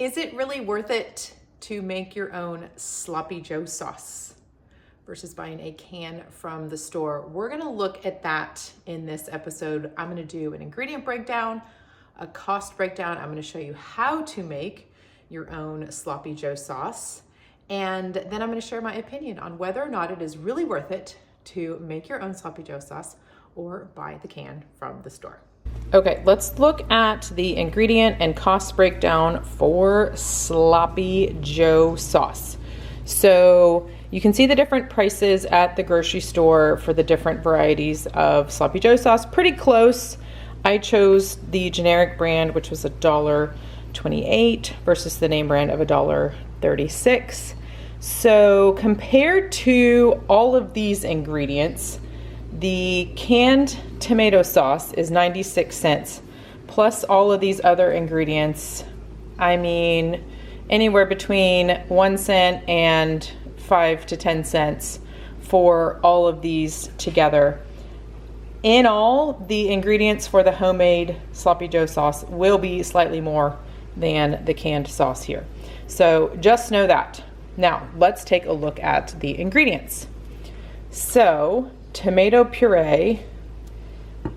Is it really worth it to make your own Sloppy Joe sauce versus buying a can from the store? We're gonna look at that in this episode. I'm gonna do an ingredient breakdown, a cost breakdown. I'm gonna show you how to make your own Sloppy Joe sauce. And then I'm gonna share my opinion on whether or not it is really worth it to make your own Sloppy Joe sauce or buy the can from the store. Okay, let's look at the ingredient and cost breakdown for Sloppy Joe sauce. So you can see the different prices at the grocery store for the different varieties of Sloppy Joe sauce. Pretty close. I chose the generic brand, which was $1.28 versus the name brand of $1.36. So compared to all of these ingredients, the canned tomato sauce is 96 cents, plus all of these other ingredients. I mean, anywhere between 1 cent and 5 to 10 cents for all of these together. In all, the ingredients for the homemade Sloppy Joe sauce will be slightly more than the canned sauce here. So just know that. Now, let's take a look at the ingredients. So, tomato puree,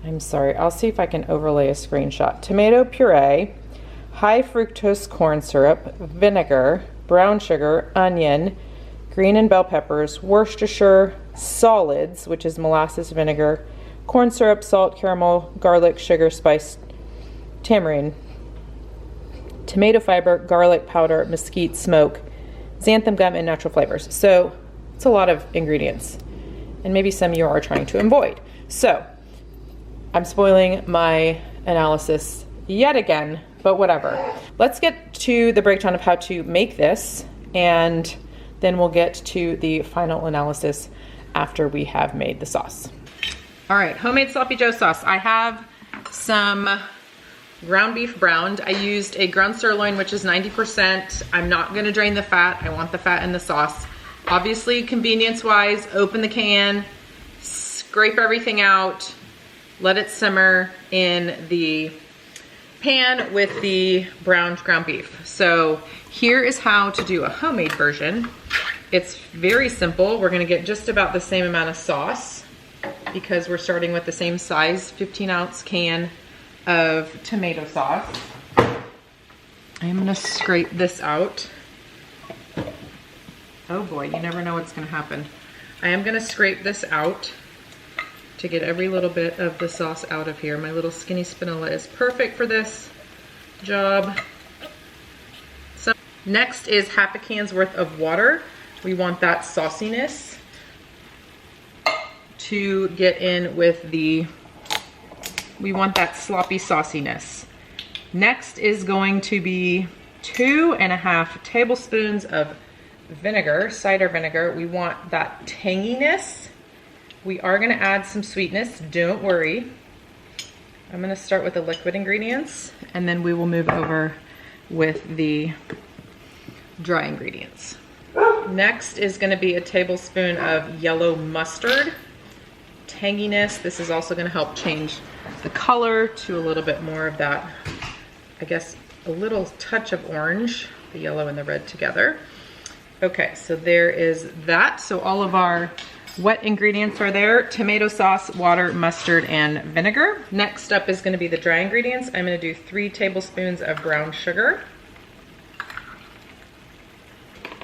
I'm sorry, I'll see if I can overlay a screenshot. Tomato puree, high fructose corn syrup, vinegar, brown sugar, onion, green and bell peppers, Worcestershire solids, which is molasses, vinegar, corn syrup, salt, caramel, garlic, sugar, spice, tamarind, tomato fiber, garlic powder, mesquite, smoke, xanthan gum, and natural flavors. So it's a lot of ingredients, and maybe some you are trying to avoid. So I'm spoiling my analysis yet again, but whatever. Let's get to the breakdown of how to make this, and then we'll get to the final analysis after we have made the sauce. All right, homemade Sloppy Joe sauce. I have some ground beef browned. I used a ground sirloin, which is 90%. I'm not gonna drain the fat. I want the fat in the sauce. Obviously, convenience-wise, open the can, scrape everything out, let it simmer in the pan with the browned ground beef. So here is how to do a homemade version. It's very simple. We're gonna get just about the same amount of sauce because we're starting with the same size 15-ounce can of tomato sauce. I'm gonna scrape this out. Oh boy, you never know what's gonna happen. I am gonna scrape this out to get every little bit of the sauce out of here. My little skinny spatula is perfect for this job. So next is half a can's worth of water. We want that sauciness to get in with we want that sloppy sauciness. Next is going to be 2.5 tablespoons of vinegar, cider vinegar. We want that tanginess. We are gonna add some sweetness, don't worry. I'm gonna start with the liquid ingredients, and then we will move over with the dry ingredients. Next is gonna be a tablespoon of yellow mustard. Tanginess, this is also gonna help change the color to a little bit more of that, I guess, a little touch of orange, the yellow and the red together. Okay, so there is that. So all of our wet ingredients are there: tomato sauce, water, mustard, and vinegar. Next up is gonna be the dry ingredients. I'm gonna do 3 tablespoons of brown sugar,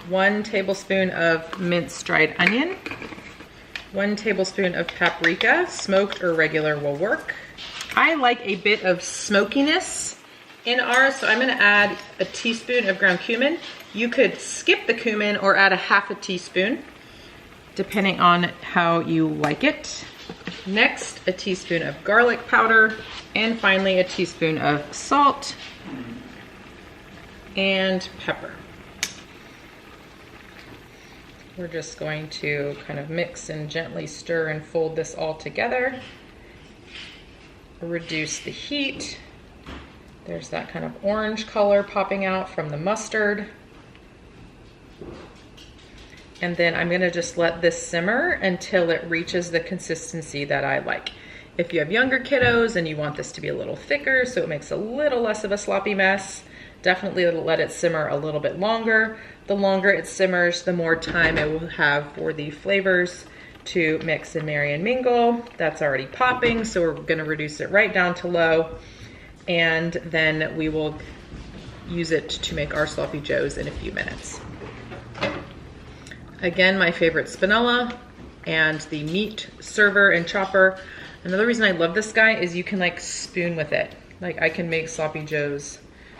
1 tablespoon of minced dried onion, 1 tablespoon of paprika, smoked or regular will work. I like a bit of smokiness in ours, so I'm gonna add a teaspoon of ground cumin. You could skip the cumin or add a half a teaspoon, depending on how you like it. Next, a teaspoon of garlic powder, and finally a teaspoon of salt and pepper. We're just going to kind of mix and gently stir and fold this all together. Reduce the heat. There's that kind of orange color popping out from the mustard. And then I'm gonna just let this simmer until it reaches the consistency that I like. If you have younger kiddos and you want this to be a little thicker so it makes a little less of a sloppy mess, Definitely let it simmer a little bit longer. The longer it simmers, the more time it will have for the flavors to mix and marry and mingle. That's already popping, so we're gonna reduce it right down to low, and then we will use it to make our sloppy joes in a few minutes. Again, my favorite spinella and the meat server and chopper. Another reason I love this guy is you can like spoon with it. Like I can make sloppy joes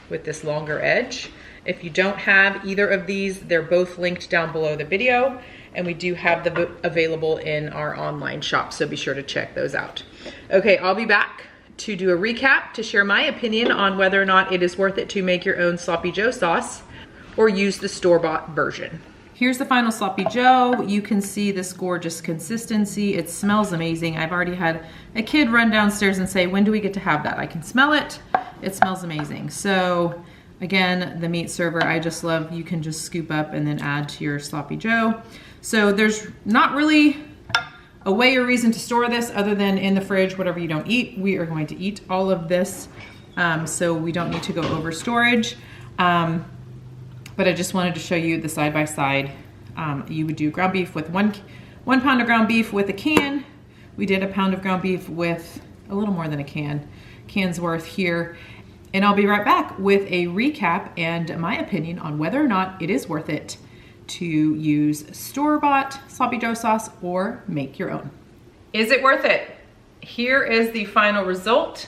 with this longer edge. If you don't have either of these, they're both linked down below the video, and we do have them available in our online shop, so be sure to check those out. Okay, I'll be back to do a recap to share my opinion on whether or not it is worth it to make your own sloppy joe sauce or use the store-bought version. Here's the final sloppy joe. You can see this gorgeous consistency. It smells amazing. I've already had a kid run downstairs and say, when do we get to have that? I can smell it. It smells amazing. So again, the meat server, I just love, you can just scoop up and then add to your sloppy joe. So there's not really a way or reason to store this other than in the fridge, whatever you don't eat. We are going to eat all of this, so we don't need to go over storage. But I just wanted to show you the side by side. You would do ground beef with one pound of ground beef with a can. We did a pound of ground beef with a little more than a can's worth here. And I'll be right back with a recap and my opinion on whether or not it is worth it to use store-bought sloppy joe sauce or make your own. Is it worth it? Here is the final result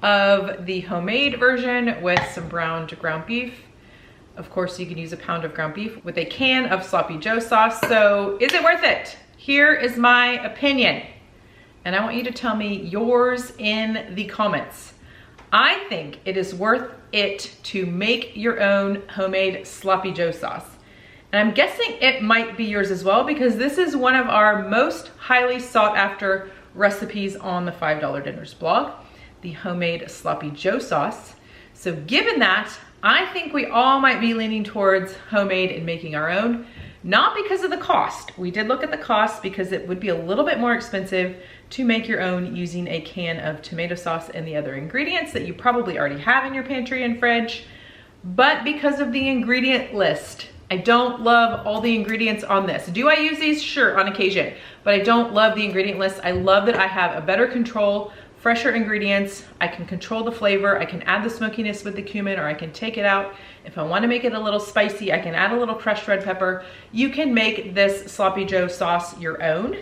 of the homemade version with some browned ground beef. Of course, you can use a pound of ground beef with a can of sloppy joe sauce. So is it worth it? Here is my opinion. And I want you to tell me yours in the comments. I think it is worth it to make your own homemade sloppy joe sauce. And I'm guessing it might be yours as well, because this is one of our most highly sought after recipes on the $5 Dinners blog, the homemade sloppy joe sauce. So given that, I think we all might be leaning towards homemade and making our own, not because of the cost. We did look at the cost because it would be a little bit more expensive to make your own using a can of tomato sauce and the other ingredients that you probably already have in your pantry and fridge, but because of the ingredient list. I don't love all the ingredients on this. Do I use these? Sure, on occasion, but I don't love the ingredient list. I love that I have a better control, fresher ingredients. I can control the flavor. I can add the smokiness with the cumin, or I can take it out. If I want to make it a little spicy, I can add a little crushed red pepper. You can make this sloppy joe sauce your own.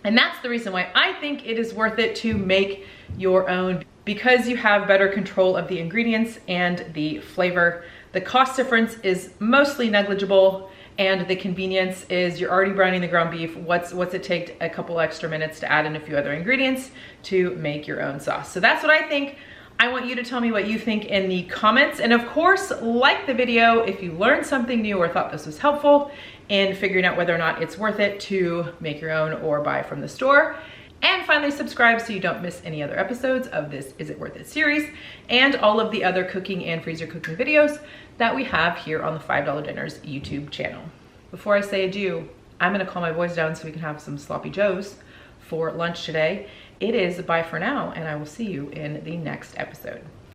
And that's the reason why I think it is worth it to make your own, because you have better control of the ingredients and the flavor. The cost difference is mostly negligible, and the convenience is you're already browning the ground beef. What's it take a couple extra minutes to add in a few other ingredients to make your own sauce? So that's what I think. I want you to tell me what you think in the comments. And of course, like the video if you learned something new or thought this was helpful in figuring out whether or not it's worth it to make your own or buy from the store. And finally, subscribe so you don't miss any other episodes of this Is It Worth It series and all of the other cooking and freezer cooking videos that we have here on the $5 Dinners YouTube channel. Before I say adieu, I'm gonna call my boys down so we can have some sloppy joes for lunch today. It is bye for now, and I will see you in the next episode.